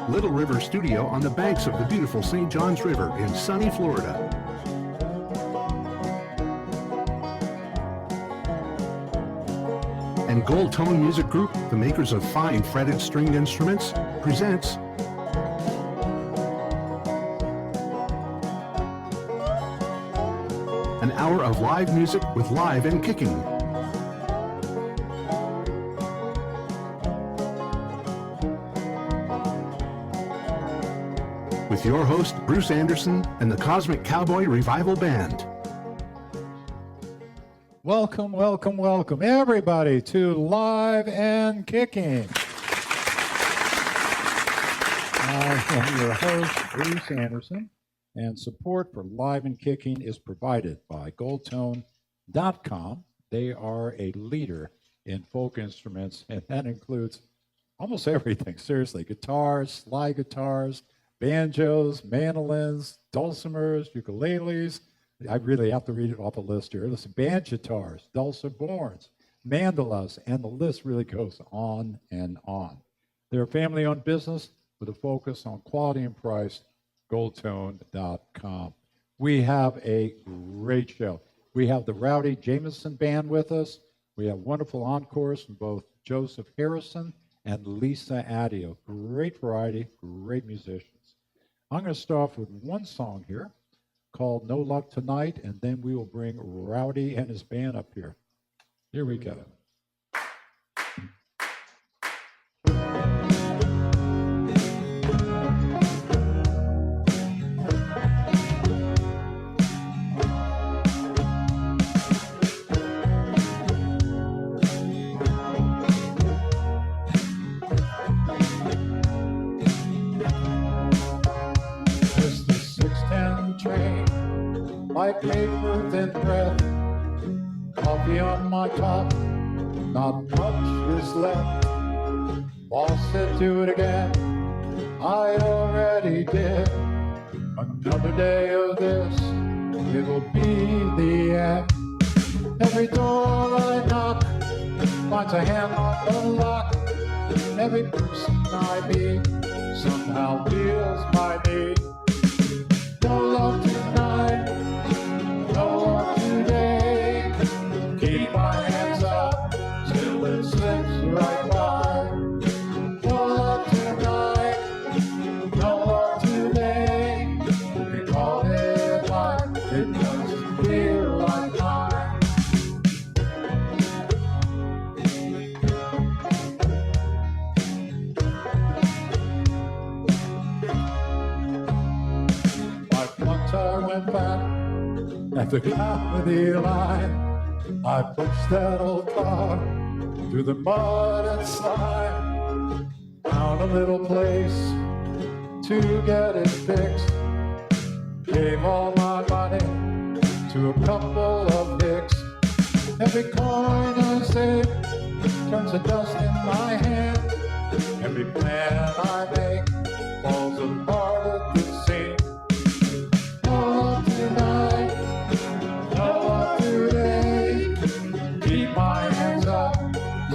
Little River Studio on the banks of the beautiful St. Johns River in sunny Florida. And Gold Tone Music Group, the makers of fine fretted stringed instruments, presents an hour of live music with Live and Kickin. With your host, Bruce Andersen and the Cosmic Cowboy Revival Band. Welcome, welcome, welcome, everybody, to Live and Kickin. I am your host, Bruce Andersen, and support for Live and Kickin is provided by goldtone.com. They are a leader in folk instruments, and that includes almost everything, seriously. Guitars, slide guitars, banjos, mandolins, dulcimers, ukuleles. I really have to read it off the list here. Listen, banjitars, dulciborns, mandolas, and the list really goes on and on. They're a family-owned business with a focus on quality and price, goldtone.com. We have a great show. We have the Rowdy Jameson Band with us. We have wonderful encores from both Joseph Harrison and Lisa Addeo. Great variety, great musicians. I'm going to start off with one song here called No Luck Tonight, and then we will bring Rowdy and his band up here. Here we go. Like paper thin breath, coffee on my top, not much is left. Boss said do it again, I already did. Another day of this, it'll be the end. Every door I knock finds a hand on the lock. Every person I meet somehow feels my need. No love tonight. No today, keep my hands up till it slips right by. No love tonight, no love today. We call it life, it doesn't feel like mine. Like once I went back at the comedy line, I pushed that old car through the mud and slime. Found a little place to get it fixed. Gave all my money to a couple of dicks. Every coin I save turns to dust in my hand. Every plan I make falls apart at the seams. Oh, tonight. Today, keep my hands up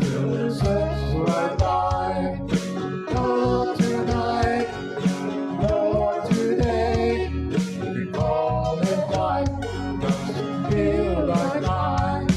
till it slips right by. No love tonight, no love today. We call it life, doesn't feel like mine.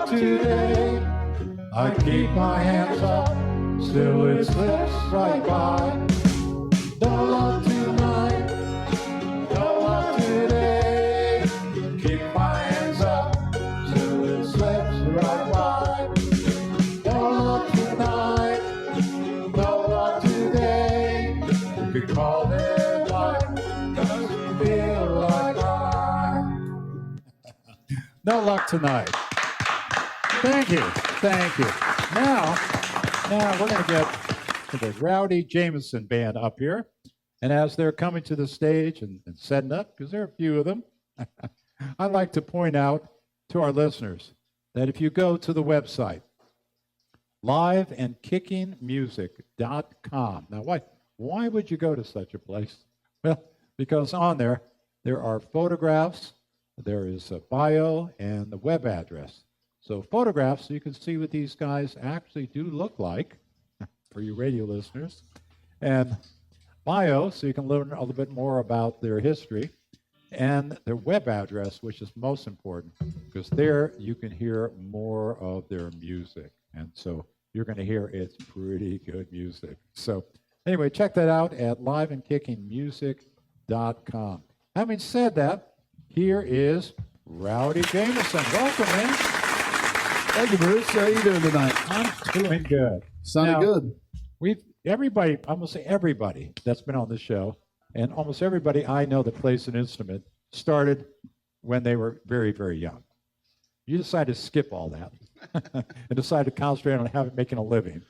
Today, I keep my hands up, still it slips right by. No love tonight, no love today. Keep my hands up, still it slips right by. No love tonight, no love today. You could call it life, doesn't feel like mine. No luck tonight. Thank you. Thank you. Now, Now we're going to get to the Rowdy Jameson Band up here. And as they're coming to the stage and setting up, because there are a few of them, I'd like to point out to our listeners that if you go to the website, liveandkickingmusic.com. Now, why would you go to such a place? Well, because on there are photographs, there is a bio, and the web address. So photographs, so you can see what these guys actually do look like, for you radio listeners, and bio, so you can learn a little bit more about their history, and their web address, which is most important, because there you can hear more of their music. And so you're going to hear it's pretty good music. So anyway, check that out at liveandkickingmusic.com. Having said that, here is Rowdy Jameson. Welcome, man. Thank you, Bruce. How you doing tonight? I'm doing good. Sounded good. Everybody, I'm going to say everybody that's been on the show, and almost everybody I know that plays an instrument started when they were very, very young. You decided to skip all that and decided to concentrate on making a living.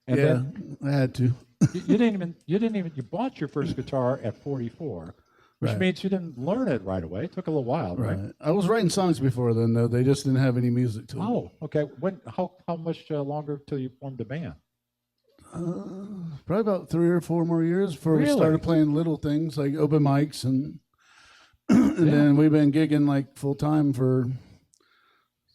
And then I had to. you bought your first guitar at 44, which means you didn't learn it right away. It took a little while, right? I was writing songs before then, though. They just didn't have any music to them. Oh, okay. How much longer till you formed a band? Probably about 3 or 4 more years before we started playing little things like open mics, and then we've been gigging like full time for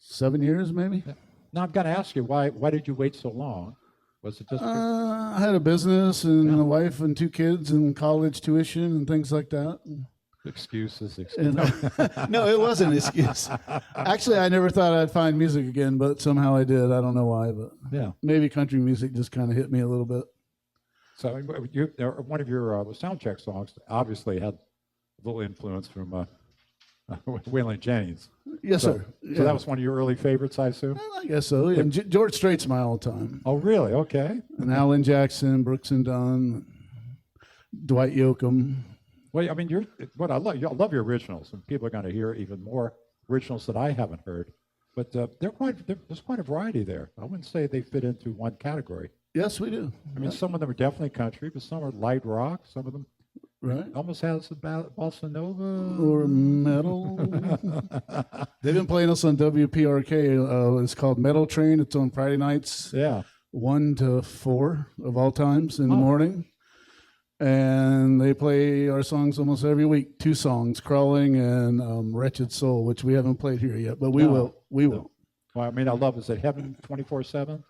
7 years, maybe. Yeah. Now I've got to ask you, why did you wait so long? Was it just? I had a business and a wife and 2 kids and college tuition and things like that. Excuses. No, it wasn't an excuse. Actually, I never thought I'd find music again, but somehow I did. I don't know why, but maybe country music just kind of hit me a little bit. So one of your soundcheck songs obviously had a little influence from Waylon Jennings. Yes, sir. So that was one of your early favorites, I assume? Well, I guess so. Yeah. George Strait's my all-time. Oh, really? Okay. And Alan Jackson, Brooks and Dunn, Dwight Yoakam. Well, I mean, I love your originals, and people are going to hear even more originals that I haven't heard. But there's quite a variety there. I wouldn't say they fit into one category. Yes, we do. I mean, some of them are definitely country, but some are light rock. Some of them almost has bossa nova or metal. They've been playing us on WPRK. It's called Metal Train. It's on Friday nights. 1 to 4 of all times in the morning. And they play our songs almost every week. 2 songs, Crawling and Wretched Soul, which we haven't played here yet, but we will. We will. Well, I mean, I love, is it Heaven 24/7?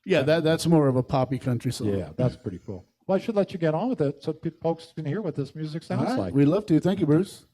Yeah, that's more of a poppy country song. Yeah, that's pretty cool. Well, I should let you get on with it so folks can hear what this music sounds like. We'd love to. Thank you, Bruce.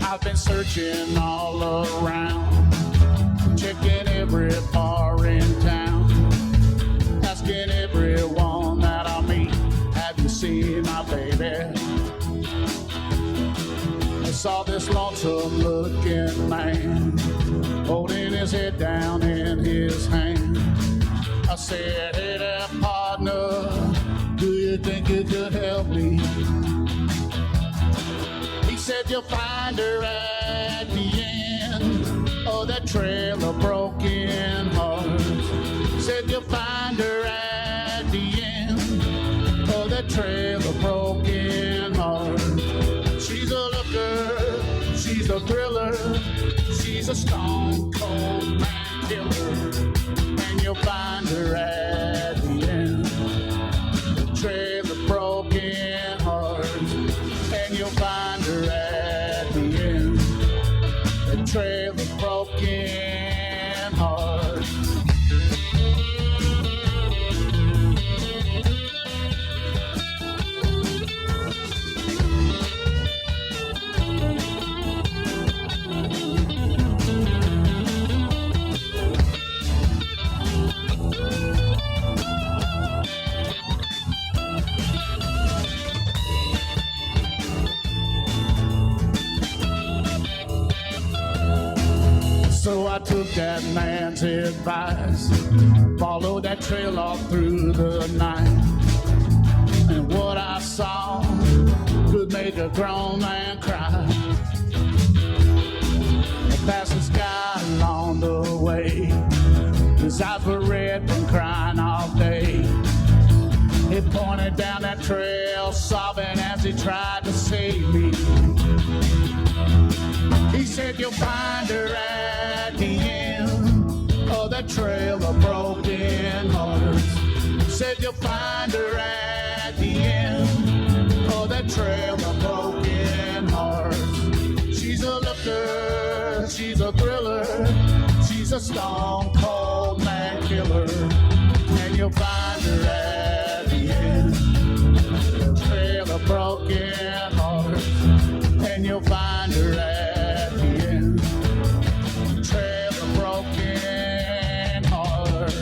I've been searching all around, checking every bar in town, asking everyone that I meet, have you seen my baby? I saw this lonesome looking man, holding his head down in his hand. I said, hey there, partner, do you think you could help me? He said, you'll find her at the end of that trail of broken hearts. Said you'll find her at the end of that trail of broken hearts. She's a looker, she's a thriller, she's a stone cold man killer. And you'll find her at the end of the trail of broken hearts. And you'll find her at the end, the trail of broken hearts. So I took that man's advice, followed that trail all through the night. And what I saw could make a grown man cry. I passed this guy along the way. His eyes were red from crying all day. He pointed down that trail, sobbing as he tried to save me. He said, you'll find her at the end of that trail of broken hearts. He said, you'll find her at the end of that trail of broken hearts. She's a looker, she's a thriller, she's a stone cold man killer. And you'll find her at the end of the trail of broken hearts. And you'll find her at the end of the trail of broken hearts.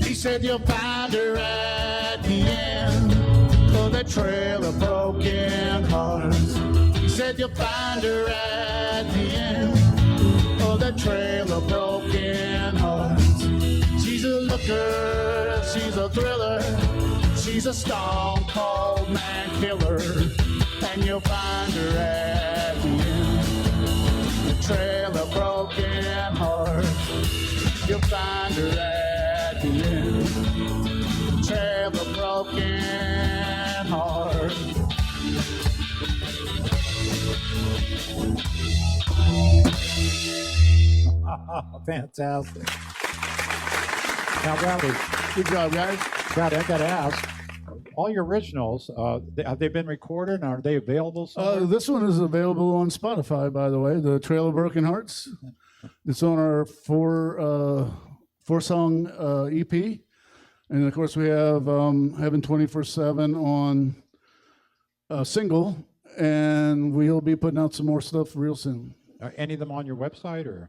He said you'll find her at the end of the trail of broken hearts. He said you'll find her at the end of the trail of broken hearts. She's a looker, she's a thriller, she's a stone cold man killer. And you'll find her at the end of the trail of broken hearts. You'll find her at the end of the trail of broken hearts. Fantastic. Now, Rowdy, Good job, guys. Rowdy, I got to ask, all your originals, have they been recorded? Are they available somewhere? This one is available on Spotify, by the way, The Trail of Broken Hearts. It's on our four-song EP. And, of course, we have Heaven 24/7 on single, and we'll be putting out some more stuff real soon. Are any of them on your website? Or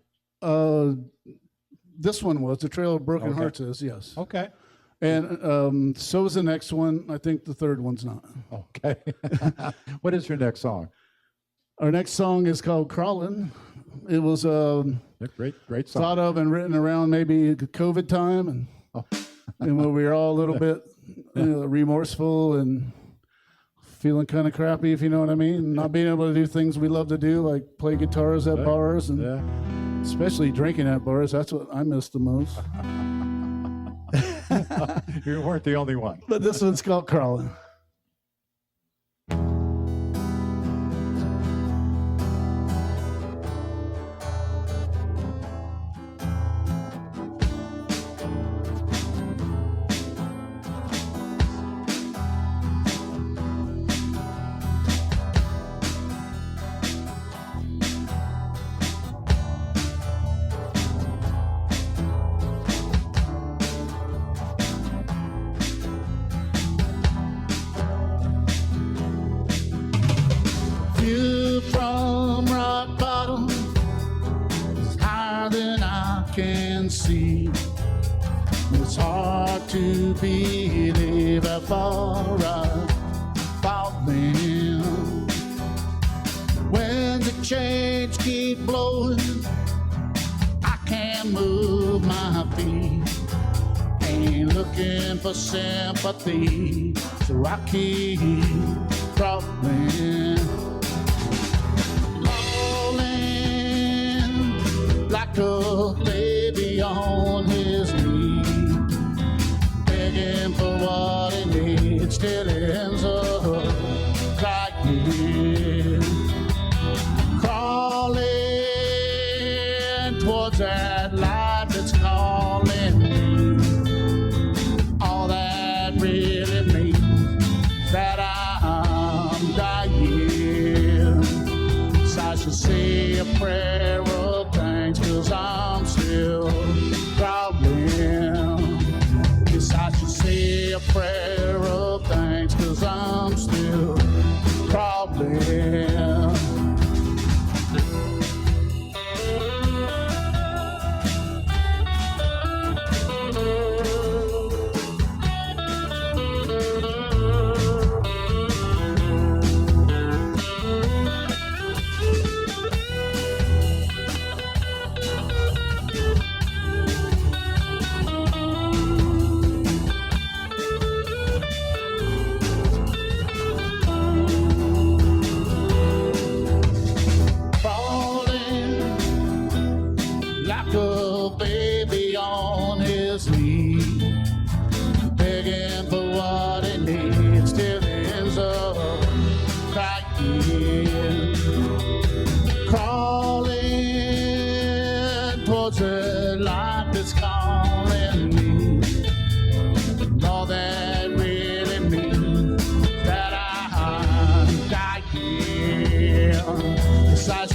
This one was, The Trail of Broken Okay. Hearts is, yes. Okay. And so is the next one. I think the third one's not. Okay. What is your next song? Our next song is called Crawlin'. It was Great song. thought of and written around maybe COVID time, and when we were all a little bit remorseful and feeling kind of crappy, if you know what I mean, not being able to do things we love to do, like play guitars at bars, and especially drinking at bars. That's what I miss the most. You weren't the only one. But this one's called Crawlin'. View from rock bottom is higher than I can see. It's hard to believe how far I've fallen. When the chains keep blowing, I can't move my feet. Ain't looking for sympathy, so I keep crawling. Like a baby on his knee, begging for what he needs till he ends up crying, crawling towards that light that's calling me. All that really means that I'm dying. So I should say a prayer of thanks, 'cause I'm still crawling. prayer of thanks, 'cause I'm still crawling.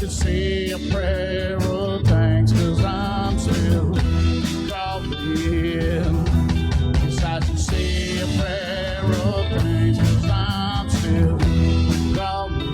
Say a prayer of thanks, 'cause I'm still crawling. Yes, I should say a prayer of thanks, 'cause I'm still crawling.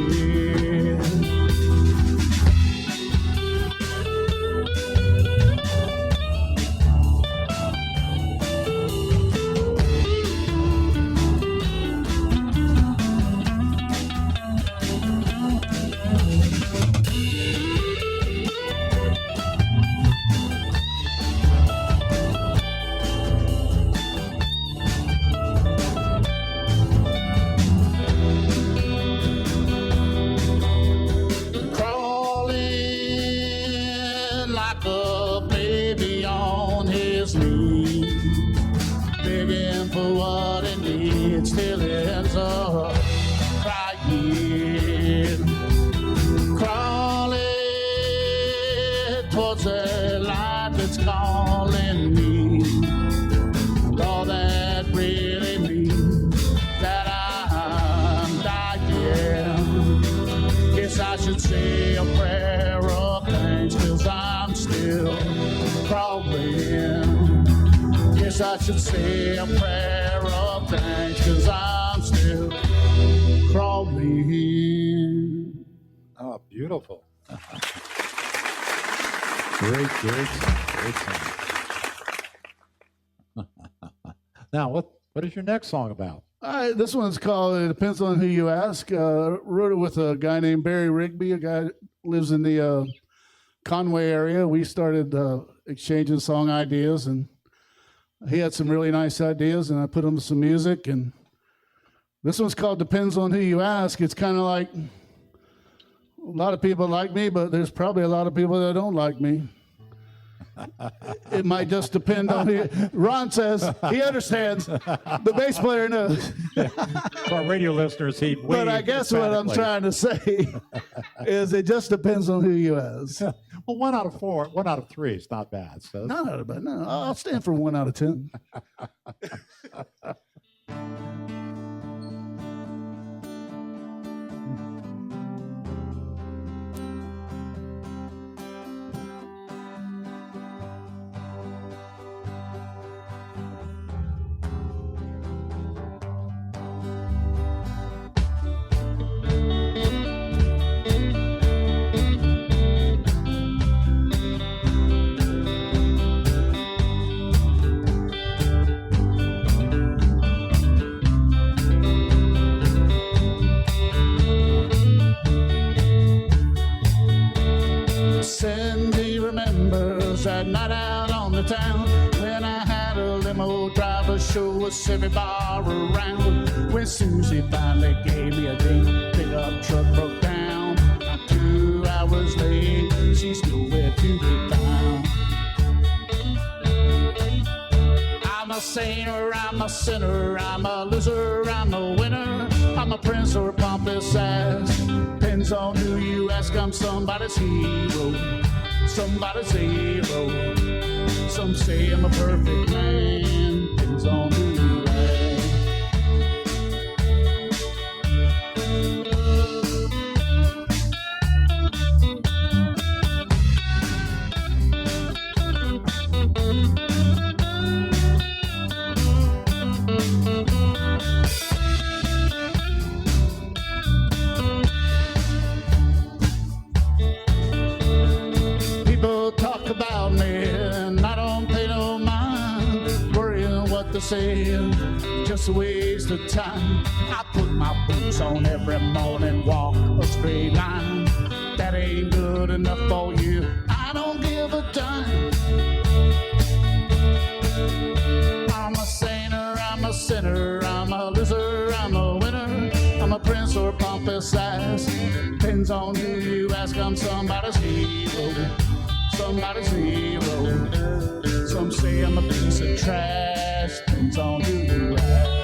Say a prayer of thanks, 'cause I'm still crawling. Yes, I should say a prayer of thanks, 'cause I'm still crawling. Oh, beautiful. Great song. Now, what is your next song about? This one's called It Depends on Who You Ask. Wrote it with a guy named Barry Rigby, a guy that lives in the Conway area. We started exchanging song ideas, and he had some really nice ideas, and I put them to some music. And this one's called Depends on Who You Ask. It's kind of like a lot of people like me, but there's probably a lot of people that don't like me. It might just depend on who. Ron says he understands. The bass player knows. For our radio listeners, he. But I guess what I'm trying to say is it just depends on who you ask. Well, 1 out of 4, 1 out of 3 is not bad. So Not out of bad. No, I'll stand for 1 out of 10. That night out on the town when I had a limo driver show us every bar around. When Susie finally gave me a date, pickup truck broke down. Not 2 hours late, she's still where to be found. I'm a sailor, I'm a sinner, I'm a loser, I'm a winner. I'm a prince or a pompous ass. Depends on who you ask, I'm somebody's hero. Somebody's hero. Some say I'm a perfect man. Depends on who you ask. said, just a waste of time. I put my boots on every morning, walk a straight line. That ain't good enough for you, I don't give a dime. I'm a sailor, I'm a sinner, I'm a loser, I'm a winner. I'm a prince or pompous ass, depends on who you ask. I'm somebody's hero, somebody's hero. Some say I'm a piece of trash, depends on who you ask.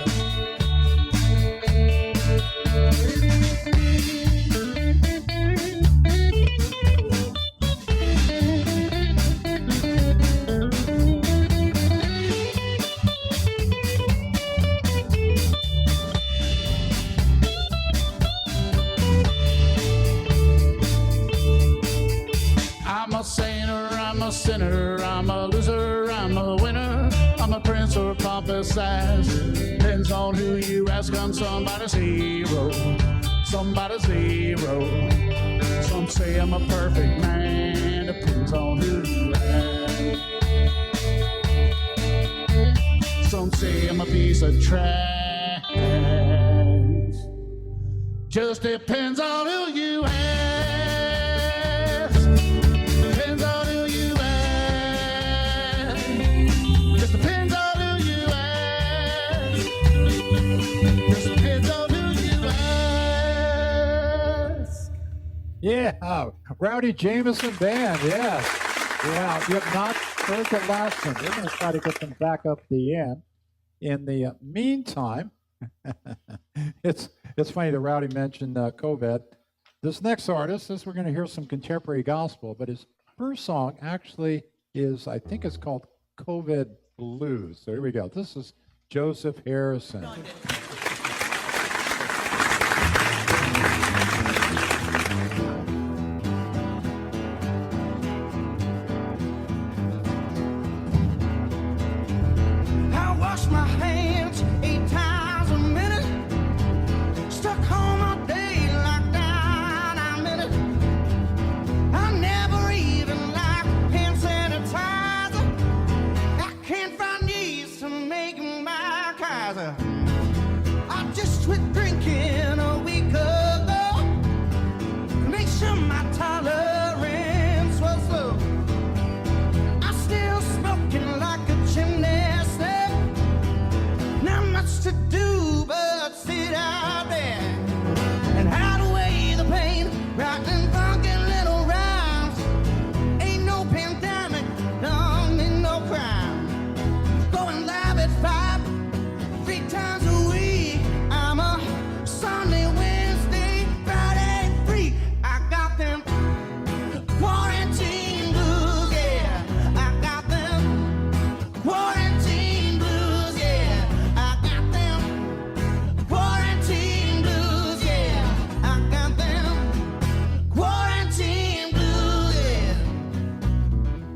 I'm a sailor, I'm a sinner, I'm a loser, I'm a winner. I'm a prince or a pompous ass, depends on who you ask. I'm somebody's hero, somebody's hero. Some say I'm a perfect man, depends on who you ask. Some say I'm a piece of trash, just depends on who you ask. Depends on who you ask. Just depends on who you ask. Just depends on who you ask. Yeah, Rowdy Jameson Band, yes. Yeah, you have not heard the last one. We're going to try to get them back up the end. In the meantime, it's funny that Rowdy mentioned COVID. This next artist, we're going to hear some contemporary gospel, but his first song actually is, I think it's called COVID Blues. So here we go. This is Joseph Harrison. I wash my hands 8 times a minute. Stuck home all day, locked down, I'm in it. I never even like hand sanitizer. I can't find yeast to make my Kaiser. I just quit drinking a week ago. Make sure my tolerance was low. I'm still smoking like a chimney stack. Not much to do but sit out there and hide away the pain, writing funky little rhymes. Ain't no pandemic, don't need no crime. Going live at 5, 3 times a week. I'm a Sunday, Wednesday, Friday free. I got them quarantine blues, yeah. I got them quarantine blues, yeah. I got them quarantine blues, yeah. I got them quarantine blues, yeah.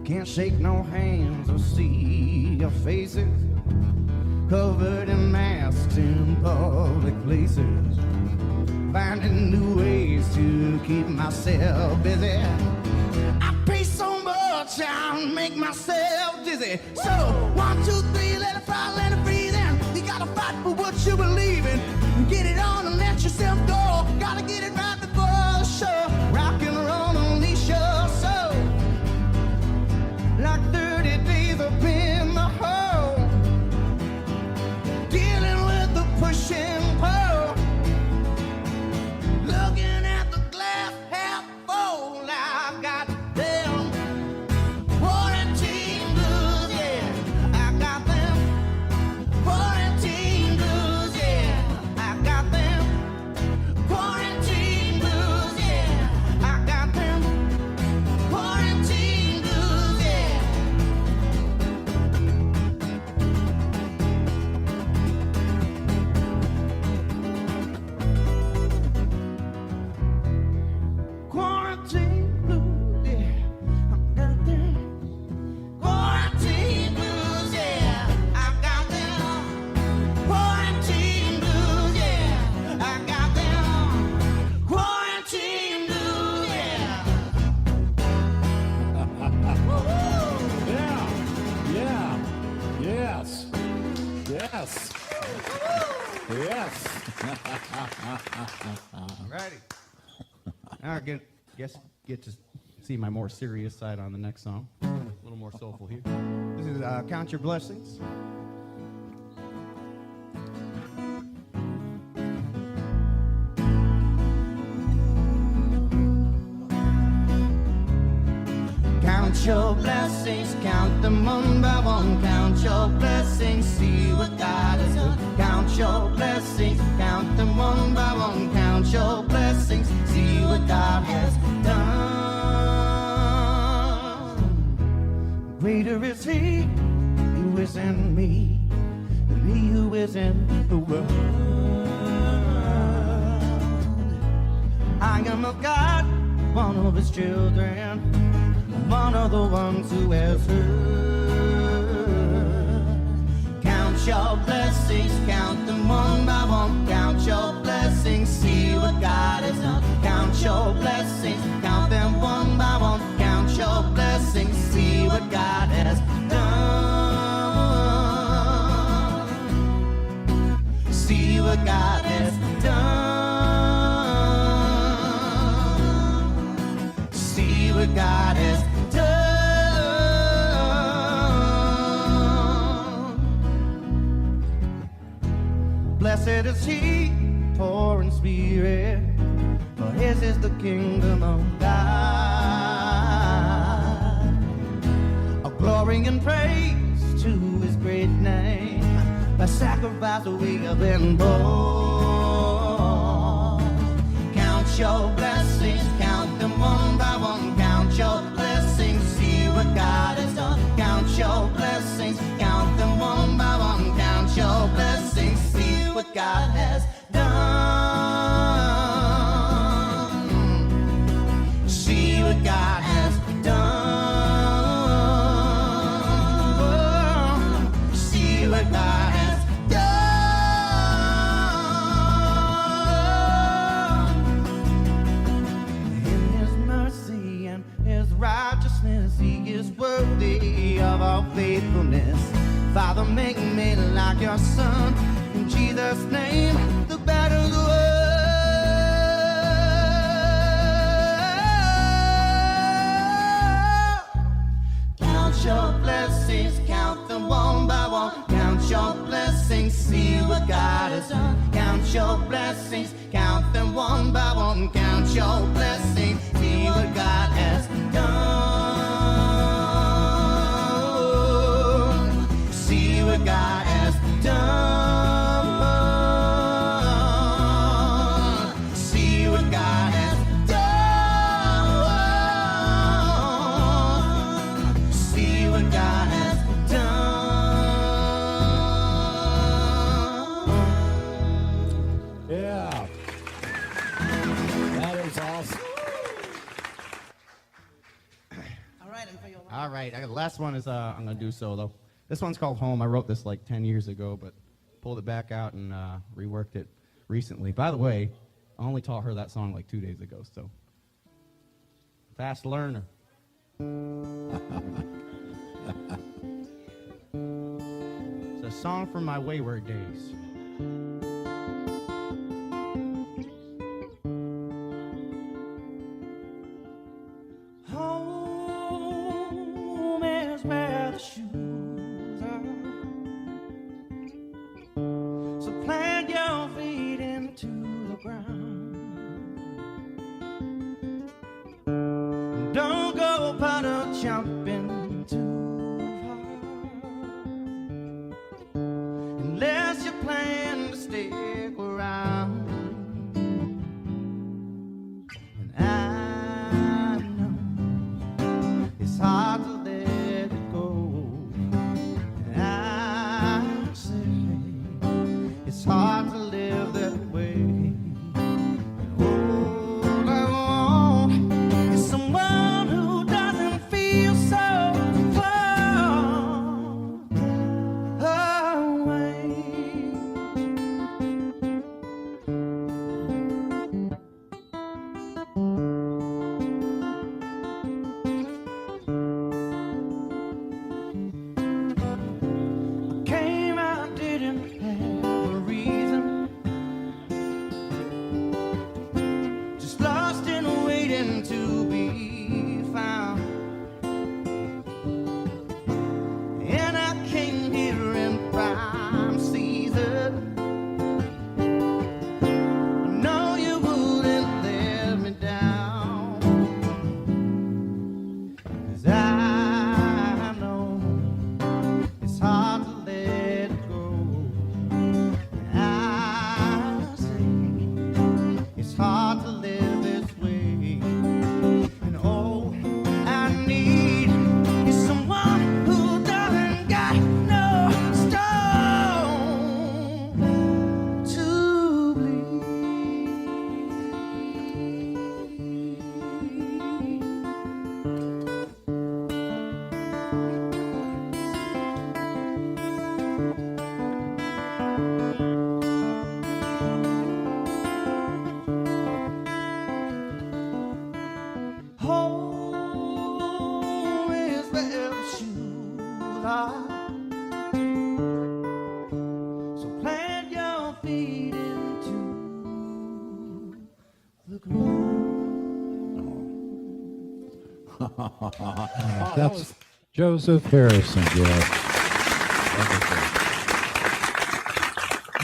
Can't shake no hands or see your faces, covered in masks in public places. Finding new ways to keep myself busy. I pay so much, I'll make myself dizzy. So, 1, 2, 3, let it fly, let it breathe in. You gotta fight for what you believe in. Get it on and let yourself go. Gotta get it right before the show. Rock and roll, unleash your soul. Like 30 days up in the hole. Dealing with the push and pull. Looking at the glass half full. I got them quarantine blues, yeah. I got them Righty. Now I guess get to see my more serious side on the next song. A little more soulful here. This is Count Your Blessings. Count your blessings, count them one by one. Count your blessings, see what God has done. Count your blessings, count them one by one. Count your blessings, see what God has done. Greater is He who is in me than he who is in the world. I am of God, one of His children, one of the ones who has heard. Count your blessings, count them one by one. Count your blessings, see what God has done. Count your blessings, count them one by one. Count your blessings, see what God has done. See what God has done. See what God has done. Blessed is He, poor in spirit, for His is the kingdom of God. A glory and praise to His great name. By sacrifice we have been born. Count your blessings, count them one by one. Count your blessings, see what God has done. Count your blessings, count them one by one. Count your blessings, see what God has done. See what God has done. See what God has done. In His mercy and His righteousness, He is worthy of our faithfulness. Father, make me like your Son. In Jesus' name, the better the world. Count your blessings, count them one by one. Count your blessings, see what God has done. Count your blessings, count them one by one. Count your blessings, see what God has done. See what God has done. See what God has done. See what God has done. Yeah. That is awesome. All right, the last one is I'm going to do solo. This one's called Home. I wrote this like 10 years ago, but pulled it back out and reworked it recently. By the way, I only taught her that song like 2 days ago, so fast learner. It's a song from my wayward days. Home is where the shoes are. So plant your feet into the ground. Don't go puddle jumping too hard unless you plan to stick around. And I know it's hard to let it go. And I say it's hard to live that way. And all I want is someone who nothing to be found. And I came here in prime season. I know you wouldn't let me down, 'cause I know it's hard to let go. I say it's hard to live this way. And all I need is someone who doesn't got no stone to bleed. Home is where the shoes are. So plant your feet into the groove. That's Joseph Harrison, yes.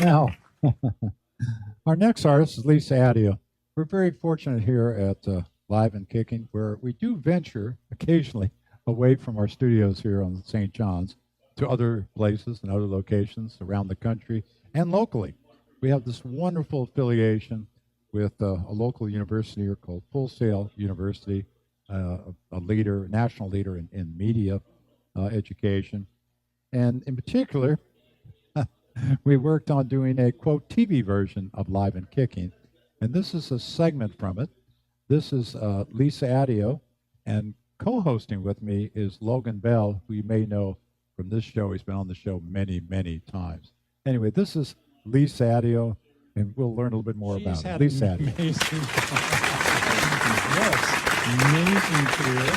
Now, our next artist is Lisa Addeo. We're very fortunate here at Live and Kicking, where we do venture occasionally away from our studios here on St. John's to other places and other locations around the country and locally. We have this wonderful affiliation with a local university here called Full Sail University, a leader, national leader in media education. And in particular, we worked on doing a, quote, TV version of Live and Kicking. And this is a segment from it. This is Lisa Addeo, and co-hosting with me is Logan Bell, who you may know from this show. He's been on the show many, many times. Anyway, this is Lisa Addeo, and we'll learn a little bit more about it. Lisa Addeo. Amazing career.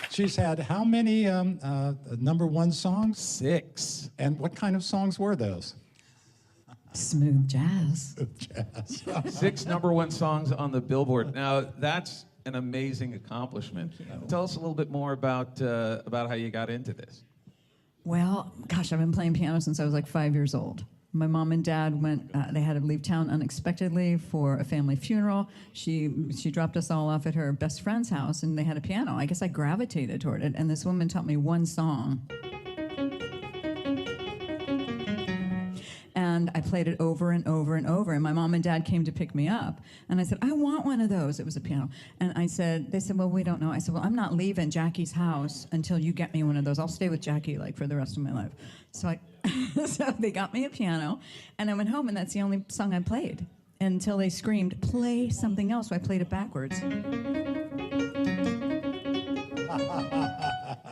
She's had how many #1 songs? 6. And what kind of songs were those? Smooth jazz. Jazz. 6 #1 songs on the Billboard. Now, that's an amazing accomplishment. Tell us a little bit more about how you got into this. Well, gosh, I've been playing piano since I was like 5 years old. My mom and dad went, they had to leave town unexpectedly for a family funeral. She dropped us all off at her best friend's house, and they had a piano. I guess I gravitated toward it, and this woman taught me one song. And I played it over and over and over, and my mom and dad came to pick me up, and I said, I want one of those. It was a piano. And they said, well, we don't know. I said, well, I'm not leaving Jackie's house until you get me one of those. I'll stay with Jackie like for the rest of my life. So so they got me a piano, and I went home, and that's the only song I played until they screamed, play something else. So I played it backwards.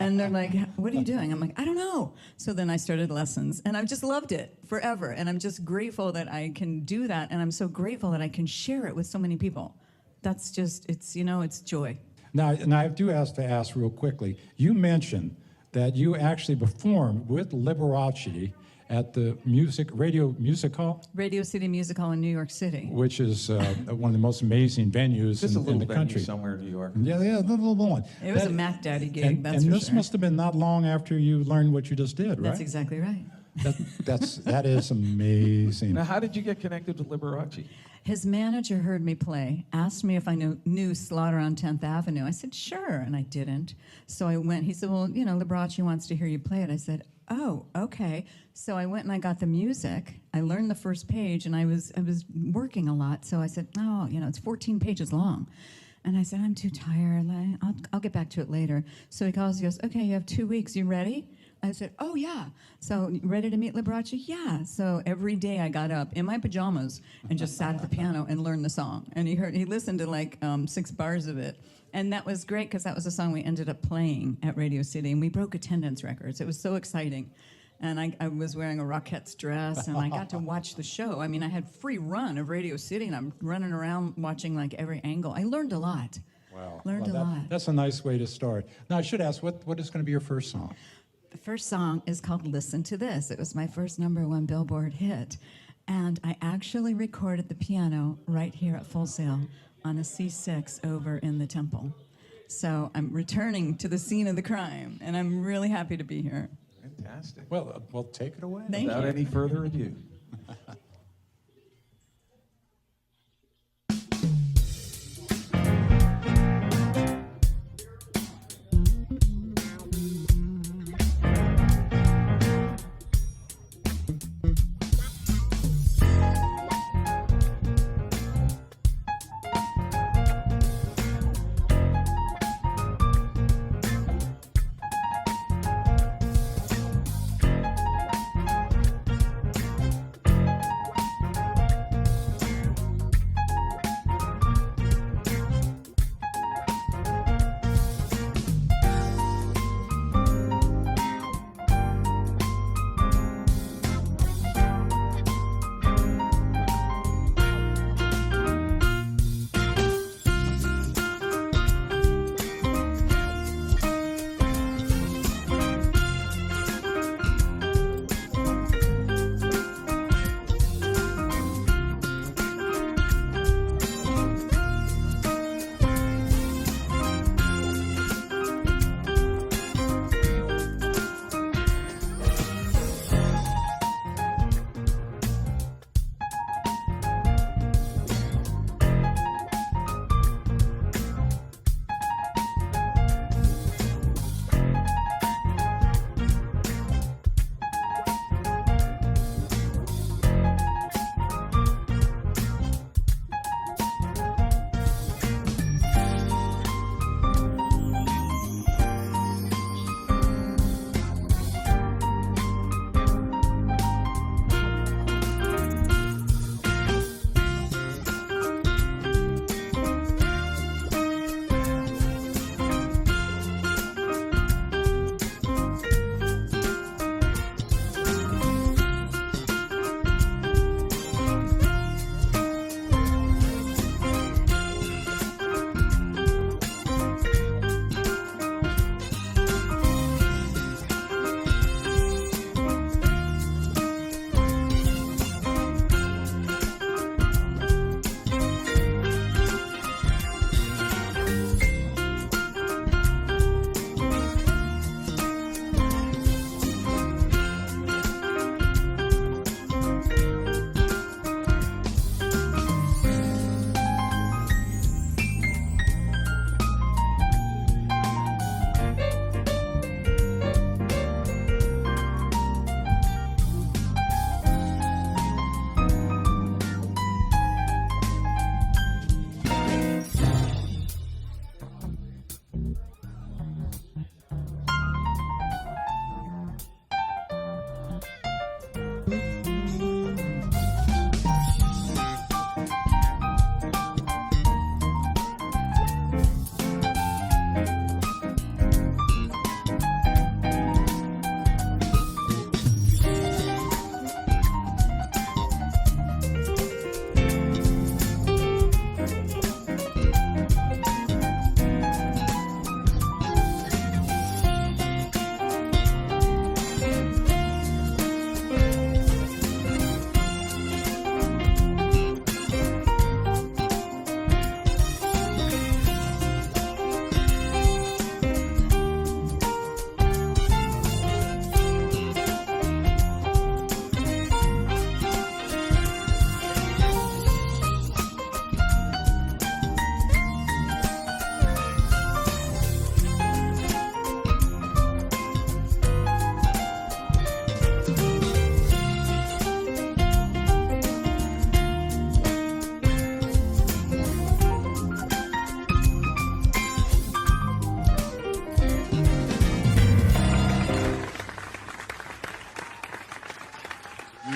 And they're like, what are you doing? I'm like, I don't know. So then I started lessons, and I've just loved it forever. And I'm just grateful that I can do that, and I'm so grateful that I can share it with so many people. That's just, it's joy. Now, and I do have to ask real quickly, you mentioned that you actually performed with Liberace at the Radio City Music Hall in New York City. Which is one of the most amazing venues in the country. Somewhere in New York. Yeah, the little one. It was a Mac Daddy gig, and that's for this sure. must have been not long after you learned what you just did, right? That's exactly right. That is amazing. Now, how did you get connected with Liberace? His manager heard me play, asked me if I knew Slaughter on 10th Avenue. I said, sure, and I didn't. So I went, he said, well, Liberace wants to hear you play it. I said, oh, okay. So I went and I got the music. I learned the first page, and I was working a lot. So I said, oh, it's 14 pages long. And I said, I'm too tired. I'll get back to it later. So he calls, he goes, okay, you have 2 weeks. You ready? I said, oh, yeah. So, ready to meet Liberace? Yeah. So every day I got up in my pajamas and just sat at the piano and learned the song. And he listened to like 6 bars of it. And that was great because that was a song we ended up playing at Radio City. And we broke attendance records. It was so exciting. And I was wearing a Rockettes dress, and I got to watch the show. I mean, I had free run of Radio City, and I'm running around watching like every angle. I learned a lot. Wow. Learned a lot. That's a nice way to start. Now, I should ask, what is going to be your first song? The first song is called Listen to This. It was my first #1 Billboard hit. And I actually recorded the piano right here at Full Sail on a C6 over in the temple. So I'm returning to the scene of the crime, and I'm really happy to be here. Fantastic. Well, take it away. Thank Without you. any further ado.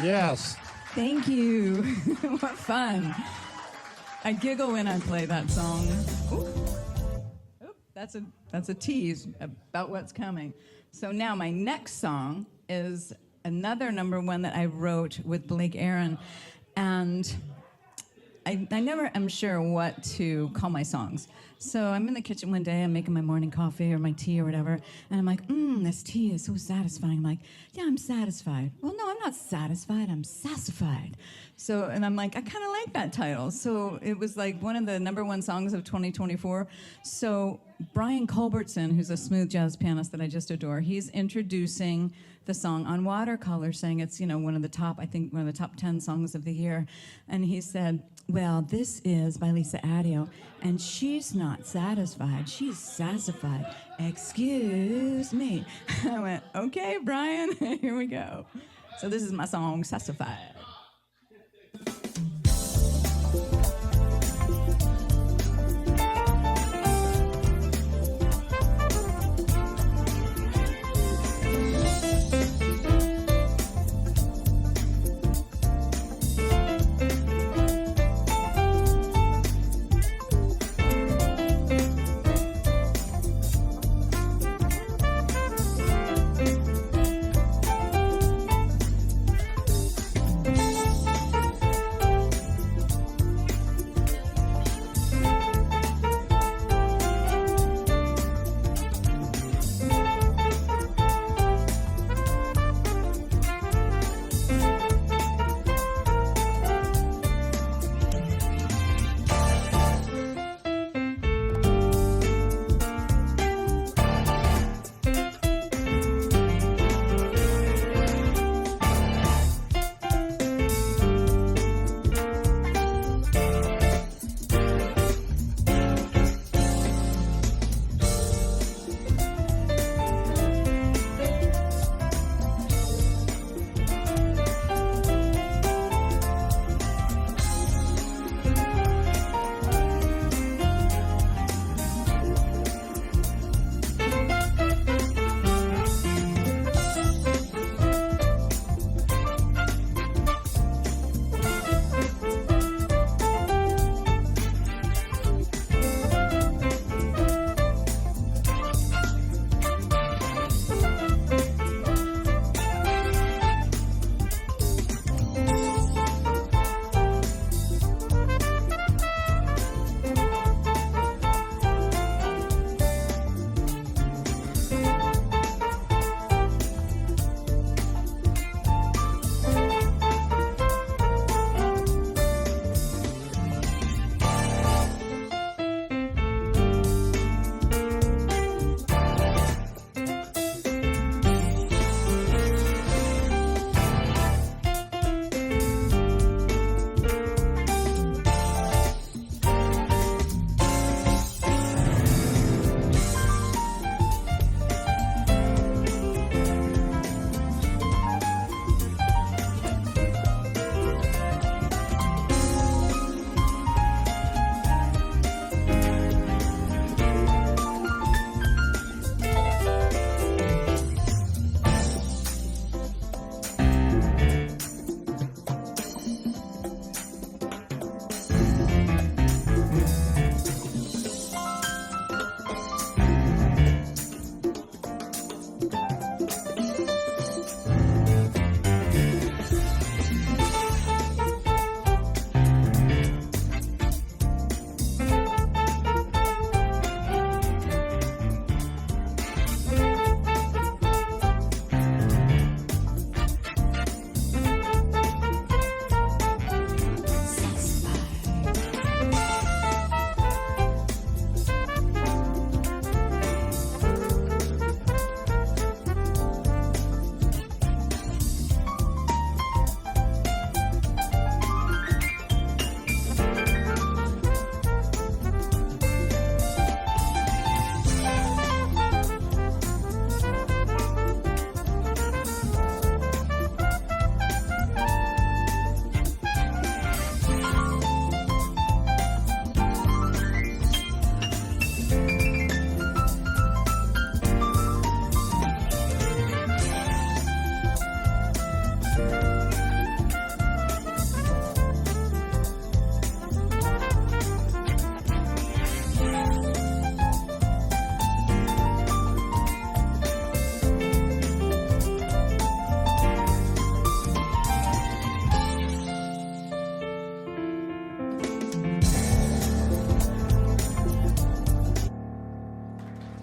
Yes. Thank you. What fun. I giggle when I play that song. Oop, that's a tease about what's coming. So now my next song is another #1 that I wrote with Blake Aaron. And I never am sure what to call my songs. So I'm in the kitchen one day, I'm making my morning coffee or my tea or whatever, and I'm like, this tea is so satisfying. I'm like, yeah, I'm satisfied. Well, no, I'm not satisfied, I'm sassified. So, and I'm like, I kind of like that title. So it was like one of the #1 songs of 2024. So Brian Culbertson, who's a smooth jazz pianist that I just adore, he's introducing the song on Watercolor, saying it's, one of the top 10 songs of the year. And he said, well, this is by Lisa Addeo, and she's not satisfied, she's sassified. Excuse me. I went, okay, Brian, here we go. So this is my song, Sassified.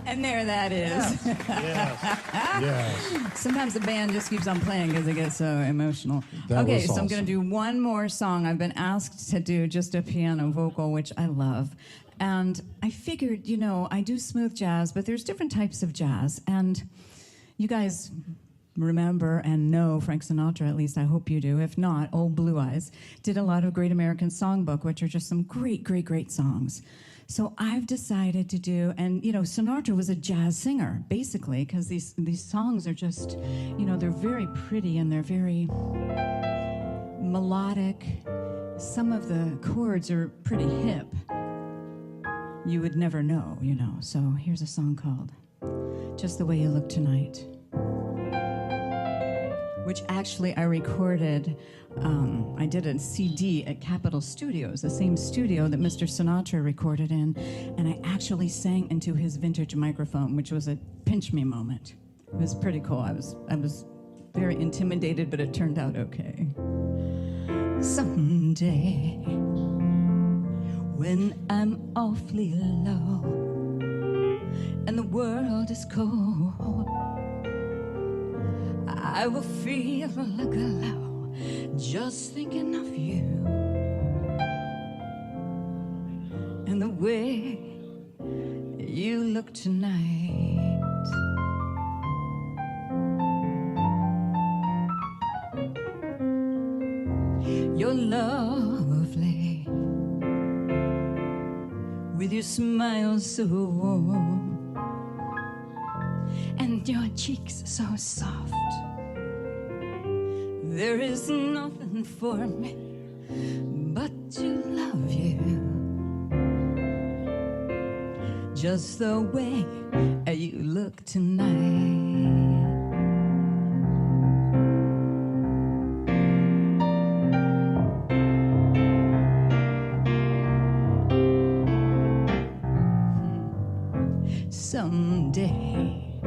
And there that is. Yes. Sometimes the band just keeps on playing because they get so emotional. That Okay, was so I'm awesome. going to do one more song. I've been asked to do just a piano vocal, which I love. And I figured, you know, I do smooth jazz, but there's different types of jazz. And you guys remember and know Frank Sinatra, at least I hope you do. If not, Old Blue Eyes did a lot of Great American Songbook, which are just some great, great, great songs. So I've decided to do, and you know, Sinatra was a jazz singer, basically, because these songs are just, you know, they're very pretty and they're very melodic. Some of the chords are pretty hip. You would never know, you know. So here's a song called Just the Way You Look Tonight, which actually I recorded. I did a CD at Capitol Studios, the same studio that Mr. Sinatra recorded in, and I actually sang into his vintage microphone, which was a pinch me moment. It was pretty cool. I was very intimidated, but it turned out okay. Someday, when I'm awfully low and the world is cold, I will feel like a glow just thinking of you and the way you look tonight. You're lovely with your smile so warm and your cheeks so soft. There is nothing for me but to love you, just the way you look tonight. Someday,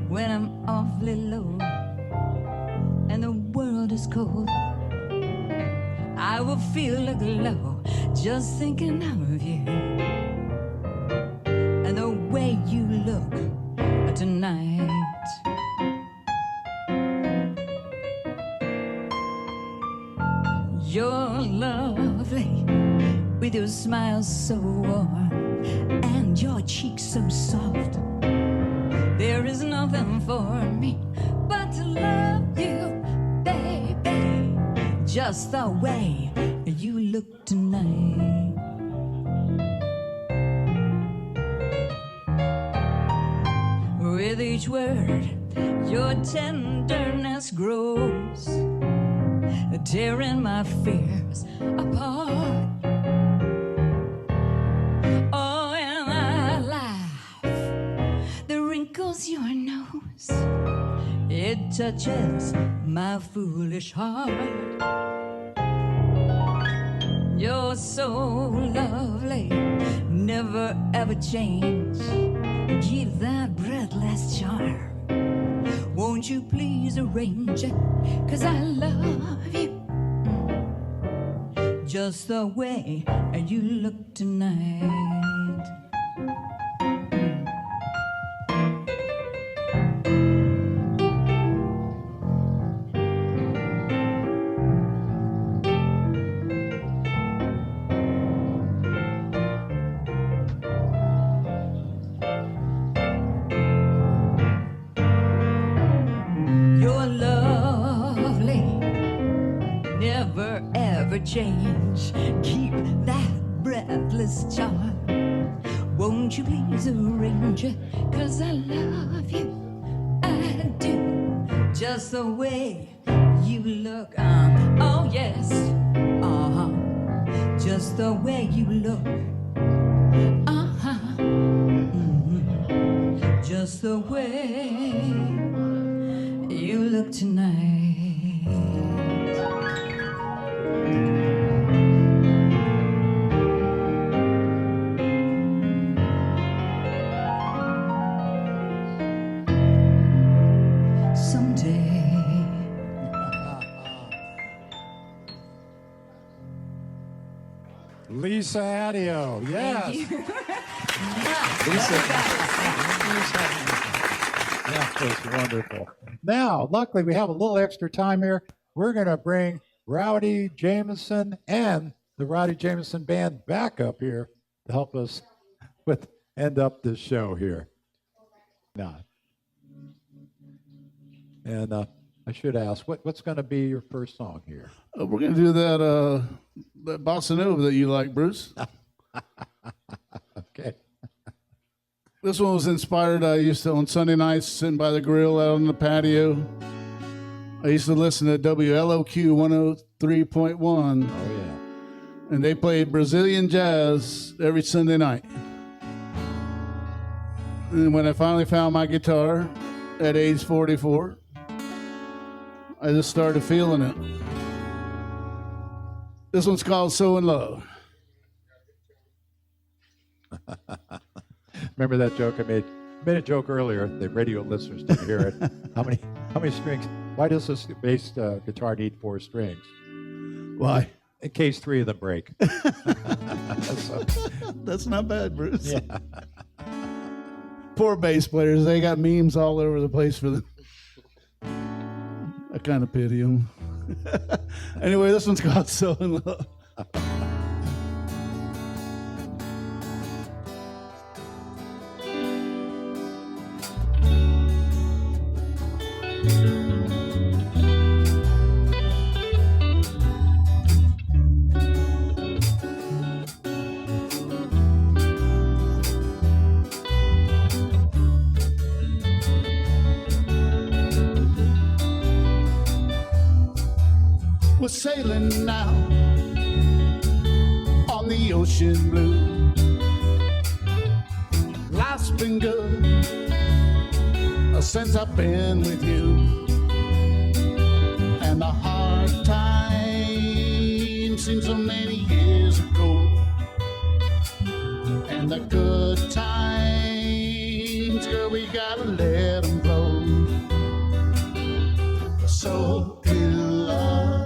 when I'm awfully low and the world is cold, I will feel a glow just thinking of you and the way you look tonight. You're lovely with your smile so warm and your cheeks so soft. There is nothing for me but to love you, baby, just the way you look tonight. With each word, your tenderness grows, tearing my fears apart. Oh, and I laugh, the wrinkles your nose, it touches my foolish heart. You're so lovely, never ever change. Give that breathless charm. Won't you please arrange it? 'Cause I love you just the way you look tonight. You're lovely, never ever change. Keep that breathless charm. Won't you please arrange it? 'Cause I love you, I do, just the way you look. Oh yes, just the way you look. Just the way you look tonight. Someday. Lisa Addeo, yes. Thank you. Lisa. was wonderful. Now, luckily, we have a little extra time here. We're going to bring Rowdy Jameson and the Rowdy Jameson Band back up here to help us end up this show here. Now, and I should ask, what's going to be your first song here? We're going to do that bossa nova that you like, Bruce. Okay. This one was inspired. I used to, on Sunday nights, sitting by the grill out on the patio, I used to listen to WLOQ 103.1. Oh, yeah. And they played Brazilian jazz every Sunday night. And when I finally found my guitar at age 44, I just started feeling it. This one's called So in Love. Remember that joke I made? I made a joke earlier. The radio listeners didn't hear it. How many strings? Why does this bass guitar need 4 strings? Why? In case 3 of them break. That's not bad, Bruce. Yeah. Poor bass players. They got memes all over the place for them. I kind of pity them. Anyway, this one's called So in Love. We're sailing now on the ocean blue. Life's been good since I've been with you. And the hard times seem so many years ago. And the good times, girl, we gotta let them flow. So in love.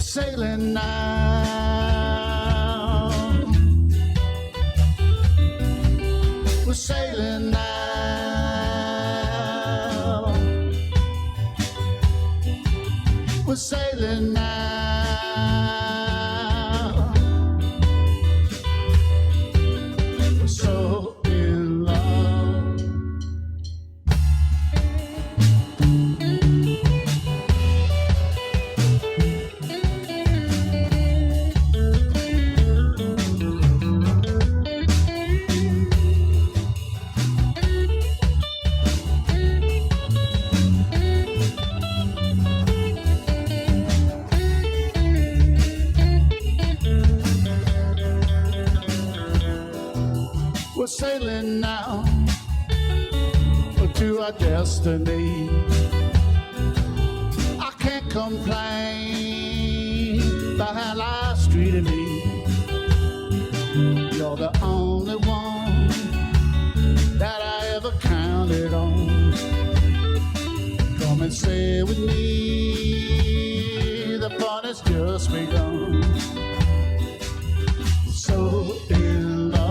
Sailing now. We're sailing now. We're sailing now. We're so in love. We're sailing now to our destiny. I can't complain about how life's treated me. You're the only one that I ever counted on. Come and stay with me. The fun has just begun. So in love.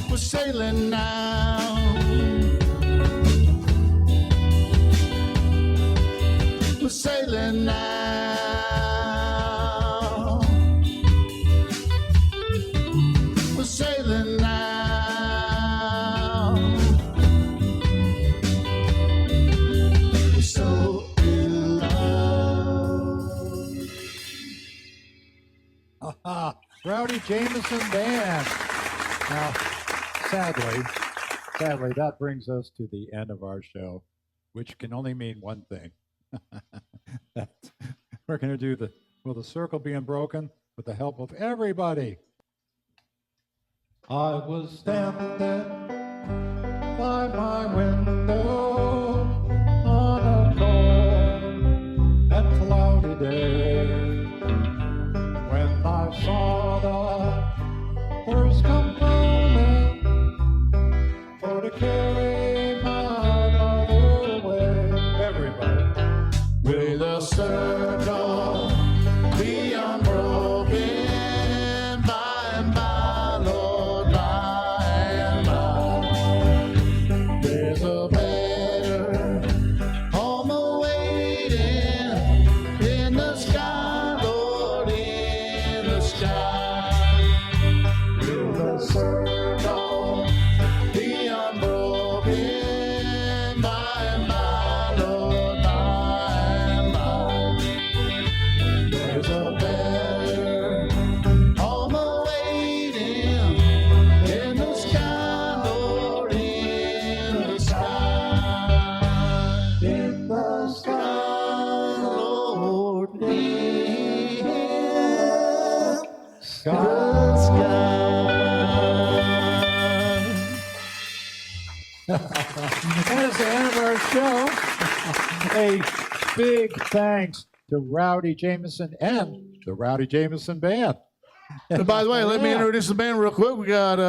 We're sailing now. We're sailing now. We're sailing now. We're so in love. Rowdy Jameson Band. Now, sadly, that brings us to the end of our show, which can only mean one thing. We're going to do the circle being broken with the help of everybody. I was standing by my window on a cold and cloudy day when I saw the horse come rolling for to carry my mother away. Everybody, Will the circle be unbroken by and by, Lord, by and by? There's a better home awaiting in the sky, Lord, in the sky. Will the circle be unbroken by and by, Lord, by and by? There's a better home awaiting in the sky, Lord, in the sky. In the sky, Lord, in the sky. that is the end of our show. A big thanks to Rowdy Jameson and the Rowdy Jameson Band. And by the way, let me introduce the band real quick. We got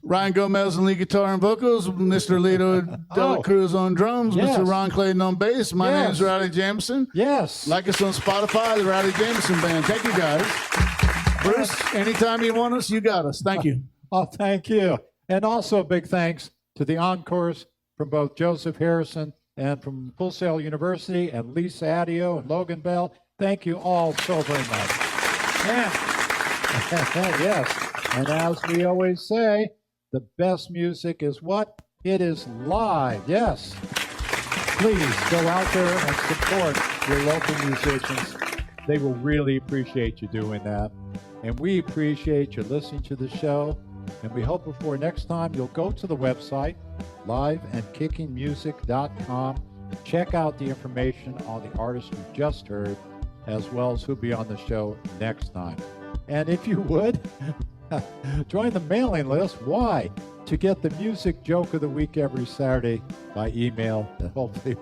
Ryan Gomez on lead guitar and vocals, Mr. Lito Dela Cruz on drums, Yes. Mr. Ron Clayton on bass. My name is Rowdy Jameson. Yes. Like us on Spotify, the Rowdy Jameson Band. Thank you, guys. Bruce, anytime you want us, you got us. Thank you. Oh, thank you. And also a big thanks to the encores from both Joseph Harrison and from Full Sail University and Lisa Addeo and Logan Bell. Thank you all so very much. Yes. And as we always say, the best music is what? It is live. Yes. Please go out there and support your local musicians. They will really appreciate you doing that. And we appreciate you listening to the show. And we hope before next time you'll go to the website, liveandkickingmusic.com. Check out the information on the artists you just heard, as well as who'll be on the show next time. And if you would, join the mailing list. Why? To get the music joke of the week every Saturday by email, and hopefully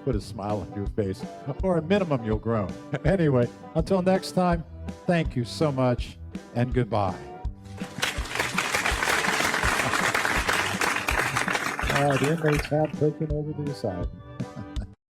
put a smile on your face, or at minimum you'll groan. Anyway, until next time, thank you so much, and goodbye. The inmates have taken over the assignment.